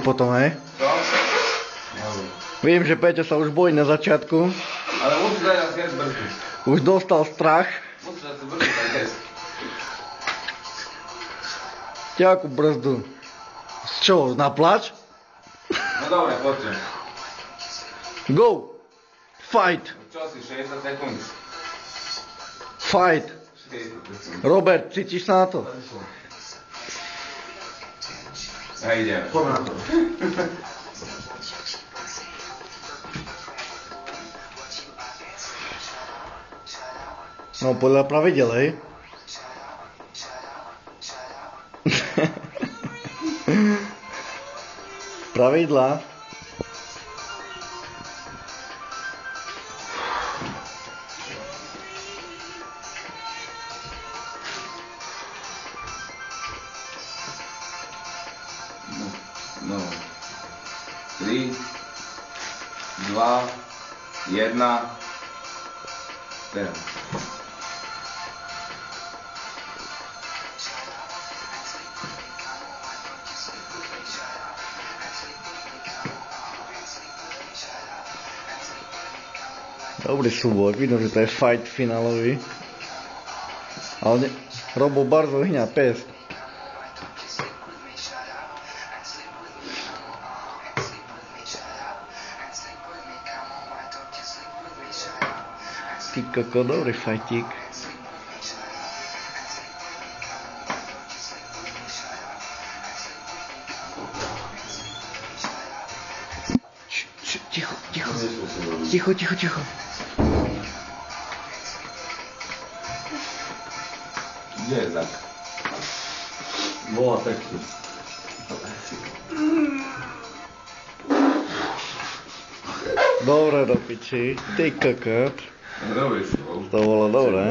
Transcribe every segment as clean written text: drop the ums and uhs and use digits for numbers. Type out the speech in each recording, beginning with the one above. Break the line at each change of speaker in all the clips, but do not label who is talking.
potom, hej?
Co?
Viem, že Peťo sa už bojí na začiatku.
Ale musíš dať asi viac brzdu.
Už dostal strach.
Musíš dať si brzdu, tak test.
Ďakú brzdu. Z čo? Na plač?
No dobre, poďte.
Go! Fight!
Čo si, 60 sekúnd?
Fight!
60 sekúnd.
Robert, cítiš sa na to?
A idem. Poď na to.
No podľa pravidel, hej? Pravidla.
No. 3, 2, 1, teraz.
Dobrý súboj, vidno, že to je fight finálový. Ale Robo bardzo hňa pes. Ty koko, dobrý fajtík. Ticho, ticho. Ticho, ticho, ticho.
Gdzie jest Zak?
Bola pekne.
Dobre do piči. Ty kokot.
Dobry,
To bolo dobré.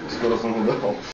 skoro som ho dal.